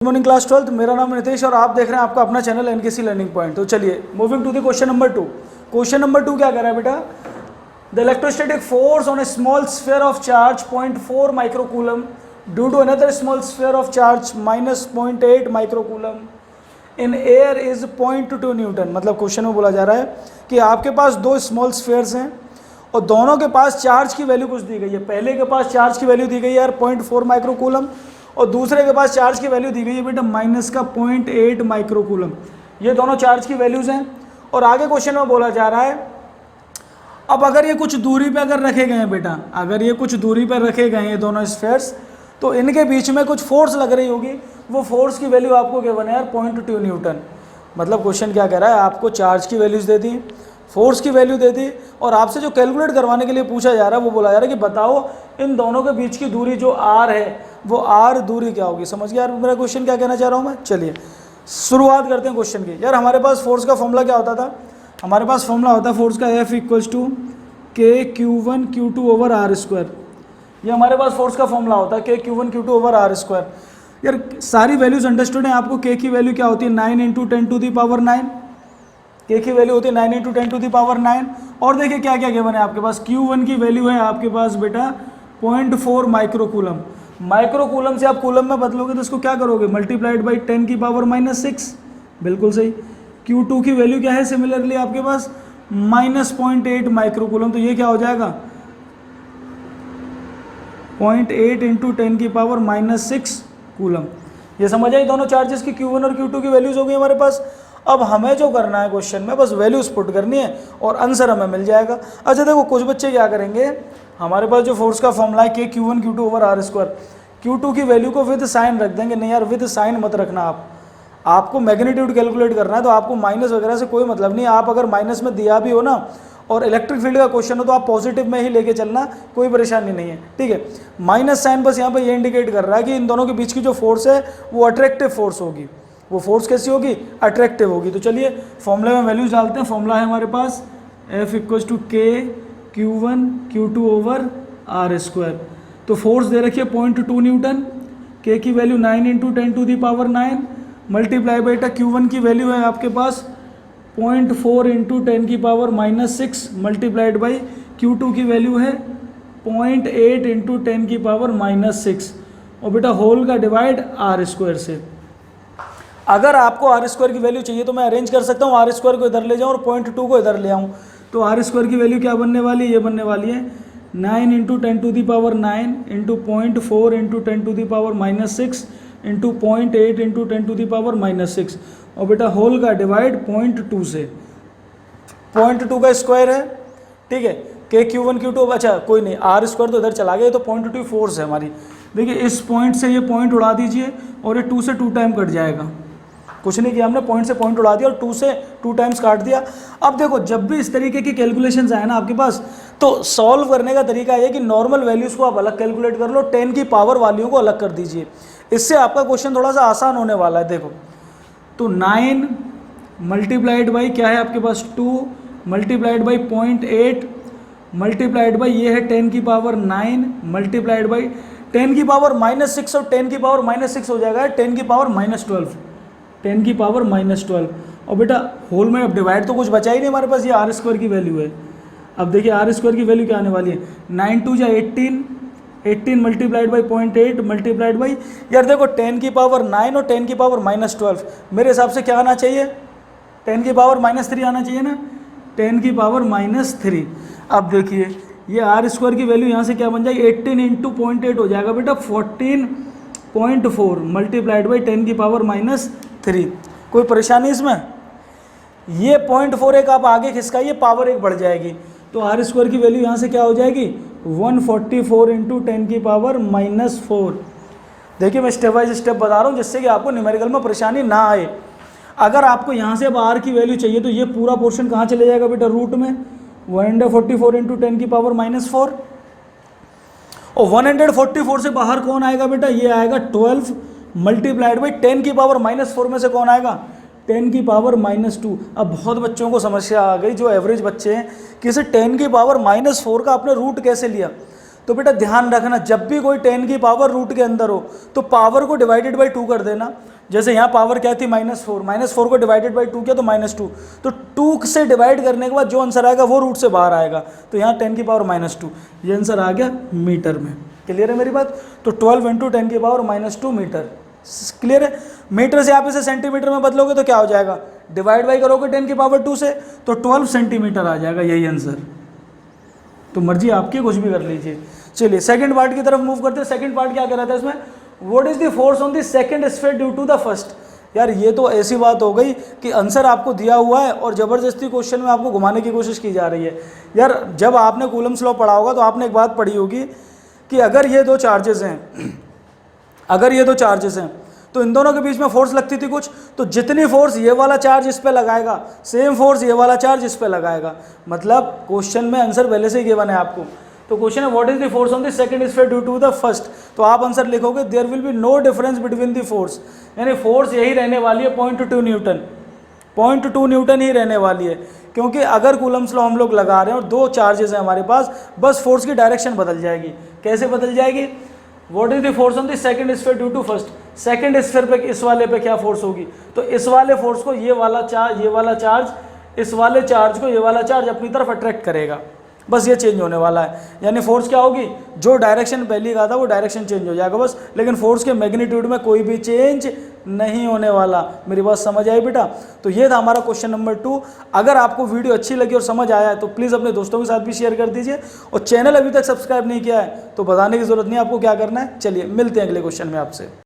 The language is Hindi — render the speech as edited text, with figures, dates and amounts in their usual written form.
Good morning class 12th। मेरा नाम नितेश और आप देख रहे हैं आपका अपना चैनल एनकेसी लर्निंग पॉइंट। तो चलिए moving to the question number 2। Question number 2 क्या कह रहा है बेटा? The electrostatic force on a small sphere of charge 0.4 microcoulomb due to another small sphere of charge minus 0.8 microcoulomb in air is 0.2 newton. मतलब क्वेश्चन में बोला जा रहा है कि आपके पास दो स्मॉल स्फीयर्स हैं और दोनों के पास चार्ज की वैल्यू कुछ दी गई है। पहले के पास चार्ज की वैल्यू दी गई है यार 0.4 माइक्रोकूलम और दूसरे के पास चार्ज की वैल्यू दी गई है बेटा माइनस का 0.8 माइक्रोकूलम। ये दोनों चार्ज की वैल्यूज हैं और आगे क्वेश्चन में बोला जा रहा है अब अगर ये कुछ दूरी पे अगर रखे गए हैं बेटा, अगर ये कुछ दूरी पर रखे गए हैं दोनों स्फीयर्स, तो इनके बीच में कुछ फोर्स लग रही होगी। वो फोर्स की वैल्यू आपको क्या बना यार 0.2 न्यूटन। मतलब क्वेश्चन क्या कह रहा है, आपको चार्ज की वैल्यूज दे दी, फोर्स की वैल्यू दे दी और आपसे जो कैलकुलेट करवाने के लिए पूछा जा रहा है वो बोला जा रहा है कि बताओ इन दोनों के बीच की दूरी जो आर है वो आर दूरी क्या होगी। समझ गया यार मेरा क्वेश्चन क्या कहना चाह रहा हूँ मैं? चलिए शुरुआत करते हैं क्वेश्चन की। यार हमारे पास फोर्स का फॉर्मूला क्या होता था? हमारे पास फॉर्मूला होता है फोर्स का F equals to k Q1 Q2 over r square. ये हमारे पास फोर्स का फॉर्मूला होता है के Q1 Q2 over r square. यार सारी वैल्यूज अंडरस्टूड हैं आपको। के की वैल्यू क्या होती है 9 इंटू 10 टू दी पावर 9। के की वैल्यू होती है 9 इंटू 10 टू दी पावर 9। और देखिए क्या क्या गिवन है आपके पास। Q1 की वैल्यू है आपके पास बेटा 0.4 माइक्रोकूलम। माइक्रोकूलम से आप कूलम में बदलोगे तो इसको क्या करोगे मल्टीप्लाइड बाई 10 की पावर -6। बिल्कुल सही। Q2 की वैल्यू क्या है सिमिलरली आपके पास -0.8 माइक्रोकूलम। तो ये क्या हो जाएगा 0.8 इंटू 10 की पावर -6 कूलम। ये समझ आई दोनों चार्जेस की Q1 और Q2 की वैल्यूज हो गई हमारे पास। अब हमें जो करना है क्वेश्चन में बस वैल्यूज पुट करनी है और आंसर हमें मिल जाएगा। अच्छा देखो कुछ बच्चे क्या करेंगे, हमारे पास जो फोर्स का फॉर्मूला है के Q1 Q2 over r square, Q2 की वैल्यू को विद साइन रख देंगे। नहीं यार विद साइन मत रखना। आपको मैग्नीट्यूड कैलकुलेट करना है तो आपको माइनस वगैरह से कोई मतलब नहीं। आप अगर माइनस में दिया भी हो ना और इलेक्ट्रिक फील्ड का क्वेश्चन हो तो आप पॉजिटिव में ही लेके चलना, कोई परेशानी नहीं है। ठीक है, माइनस साइन बस यहाँ पे ये इंडिकेट कर रहा है कि इन दोनों के बीच की जो फोर्स है वो अट्रैक्टिव फोर्स होगी। वो फोर्स कैसी होगी? अट्रैक्टिव होगी। तो चलिए फॉर्मूले में वैल्यूज डालते हैं। फॉर्मूला है हमारे पास F equals to k Q1 Q2 over r square. तो फोर्स दे रखी है 0.2 न्यूटन। के की value 9 into 10 to the power 9 multiply बेटा Q1 की वैल्यू है आपके पास 0.4 इंटू 10 की पावर -6 मल्टीप्लाइड बाई Q2 की वैल्यू है 0.8 इंटू 10 की पावर -6 और बेटा होल का डिवाइड आर स्क्वायर से। अगर आपको आर स्क्वायर की वैल्यू चाहिए तो मैं अरेंज कर सकता हूँ, आर स्क्वायर को इधर ले जाऊँ और 0.2 को इधर ले आऊँ। तो आर स्क्वायर की वैल्यू क्या बनने वाली है? ये बनने वाली है 9 into 10 to the power 9 into 0.4 into 10 to the power -6 into 0.8 into 10 to the power -6 और बेटा होल का डिवाइड 0.2 से। 0.2 का स्क्वायर है, ठीक है। के Q1 Q2 अच्छा कोई नहीं, आर स्क्वायर तो इधर चला गया, तो 0.2 फोर्स है हमारी। देखिए इस पॉइंट से ये पॉइंट उड़ा दीजिए और ये 2 से 2 टाइम कट जाएगा। कुछ नहीं किया हमने, पॉइंट से पॉइंट उड़ा दिया और 2 से 2 टाइम्स काट दिया। अब देखो जब भी इस तरीके की कैलकुलेशंस आए ना आपके पास तो सॉल्व करने का तरीका ये कि नॉर्मल वैल्यूज़ को आप अलग कैलकुलेट कर लो, 10 की पावर वालियों को अलग कर दीजिए। इससे आपका क्वेश्चन थोड़ा सा आसान होने वाला है। देखो तो 9 मल्टीप्लाइड बाई क्या है आपके पास 2 मल्टीप्लाइड बाई 0.8 मल्टीप्लाइड बाई ये है 10 की पावर 9 मल्टीप्लाइड बाई 10 की पावर -6 और 10 की पावर -6 हो जाएगा 10 की पावर -12, 10 की पावर -12 और बेटा होल में अब डिवाइड तो कुछ बचा ही नहीं हमारे पास। ये आर स्क्वायर की वैल्यू है। अब देखिए आर स्क्वायर की वैल्यू क्या आने वाली है 9 2 या 18 मल्टीप्लाइड बाई 0.8 मल्टीप्लाइड बाई यार देखो 10 की पावर 9 और 10 की पावर -12 मेरे हिसाब से क्या आना चाहिए 10 की पावर -3 आना चाहिए ना, 10 की पावर -3। अब देखिए ये आर स्क्वायर की वैल्यू यहाँ से क्या बन जाएगी 18 इंटू 0.8 हो जाएगा बेटा 14.4 मल्टीप्लाइड बाई 10 की पावर -3। कोई परेशानी इसमें? ये 0.4 एक आप आगे खिसकाइए पावर एक बढ़ जाएगी तो आर स्क्वायर की वैल्यू यहाँ से क्या हो जाएगी 144 इंटू 10 की पावर -4। देखिए मैं स्टेप बाय स्टेप बता रहा हूँ जिससे कि आपको न्यूमेरिकल में परेशानी ना आए। अगर आपको यहाँ से अब आर की वैल्यू चाहिए तो ये पूरा पोर्शन कहाँ चले जाएगा बेटा रूट में 144 इंटू 10 की पावर -4 और 144 से बाहर कौन आएगा बेटा? ये आएगा 12 मल्टीप्लाइड बाई 10 की पावर -4 में से कौन आएगा 10 की पावर -2। अब बहुत बच्चों को समस्या आ गई जो एवरेज बच्चे हैं कि इसे 10 की पावर -4 का आपने रूट कैसे लिया। तो बेटा ध्यान रखना, जब भी कोई 10 की पावर रूट के अंदर हो तो पावर को डिवाइडेड बाई 2 कर देना। जैसे यहाँ पावर क्या थी -4, -4 को डिवाइडेड बाई 2 किया तो -2, तो 2 से डिवाइड करने के बाद जो आंसर आएगा वो रूट से बाहर आएगा, तो यहाँ 10 की पावर -2, ये आंसर आ गया मीटर में। क्लियर है मेरी बात? तो 12 × 10 की पावर -2 मीटर। क्लियर है? मीटर से आप इसे सेंटीमीटर में बदलोगे तो क्या हो जाएगा, डिवाइड बाई करोगे 10 की पावर 2 से तो 12 सेंटीमीटर आ जाएगा, यही आंसर। तो मर्जी आपकी, कुछ भी कर लीजिए। चलिए सेकंड पार्ट की तरफ मूव करते हैं। सेकंड पार्ट क्या कह रहा था इसमें, what is the force on the second sphere due to the first. यार ये तो ऐसी बात हो गई कि आंसर आपको दिया हुआ है और ज़बरदस्ती क्वेश्चन में आपको घुमाने की कोशिश की जा रही है। यार जब आपने कूलम्स लॉ पढ़ा होगा तो आपने एक बात पढ़ी होगी कि अगर ये दो चार्जेस हैं, तो इन दोनों के बीच में फोर्स लगती थी कुछ, तो जितनी फोर्स ये वाला चार्ज इस पे लगाएगा, सेम फोर्स ये वाला चार्ज इस पे लगाएगा। मतलब क्वेश्चन में आंसर पहले से ही गिवन है आपको। तो क्वेश्चन है what is the force on the second sphere due to the first, तो आप आंसर लिखोगे there will be no difference between the force, यानी फोर्स यही रहने वाली है 0.2 न्यूटन, 0.2 न्यूटन ही रहने वाली है। क्योंकि अगर कूलम्स लॉ हम लोग लगा रहे हैं और दो चार्जेस हैं हमारे पास, बस फोर्स की डायरेक्शन बदल जाएगी। कैसे बदल जाएगी, what is the force on the second sphere due to first, second sphere पे इस वाले पे क्या फोर्स होगी, तो इस वाले फोर्स को ये वाला चार्ज इस वाले चार्ज को ये वाला चार्ज अपनी तरफ अट्रैक्ट करेगा, बस ये चेंज होने वाला है। यानी फोर्स क्या होगी, जो डायरेक्शन पहले कहा था वो डायरेक्शन चेंज हो जाएगा बस, लेकिन फोर्स के मैग्नीट्यूड में कोई भी चेंज नहीं होने वाला। मेरी बात समझ आई बेटा? तो ये था हमारा क्वेश्चन नंबर 2। अगर आपको वीडियो अच्छी लगी और समझ आया है तो प्लीज़ अपने दोस्तों के साथ भी शेयर कर दीजिए, और चैनल अभी तक सब्सक्राइब नहीं किया है तो बताने की जरूरत नहीं, आपको क्या करना है। चलिए मिलते हैं अगले क्वेश्चन में आपसे।